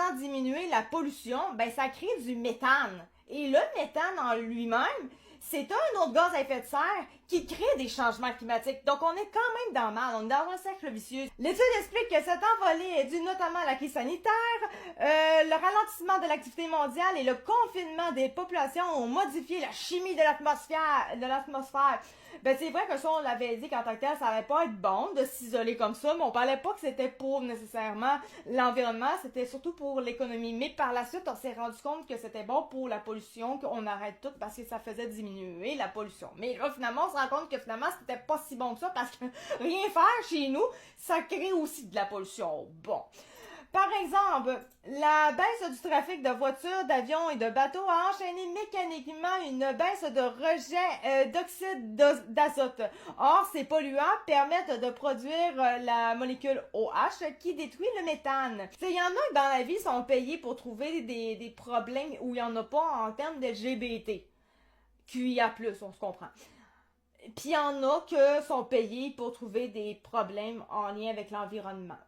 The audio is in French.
faisant diminuer la pollution, ben ça crée du méthane. Et le méthane en lui-même, c'est un autre gaz à effet de serre qui crée des changements climatiques. Donc on est quand même dans le mal, on est dans un cercle vicieux. L'étude explique que cette envolée est due notamment à la crise sanitaire, le ralentissement de l'activité mondiale et le confinement des populations ont modifié la chimie de l'atmosphère. Ben c'est vrai que ça on l'avait dit qu'en tant que tel ça allait pas être bon de s'isoler comme ça, mais on parlait pas que c'était pour nécessairement l'environnement, c'était surtout pour l'économie. Mais par la suite on s'est rendu compte que c'était bon pour la pollution, qu'on arrête tout parce que ça faisait diminuer la pollution. Mais là finalement on se rend compte que finalement c'était pas si bon que ça parce que rien faire chez nous, ça crée aussi de la pollution. Bon. Par exemple, la baisse du trafic de voitures, d'avions et de bateaux a enchaîné mécaniquement une baisse de rejet d'oxyde d'azote. Or, ces polluants permettent de produire la molécule OH qui détruit le méthane. Il y en a que dans la vie sont payés pour trouver des problèmes où il n'y en a pas en termes de LGBT. QIA+, on se comprend. Puis il y en a que sont payés pour trouver des problèmes en lien avec l'environnement.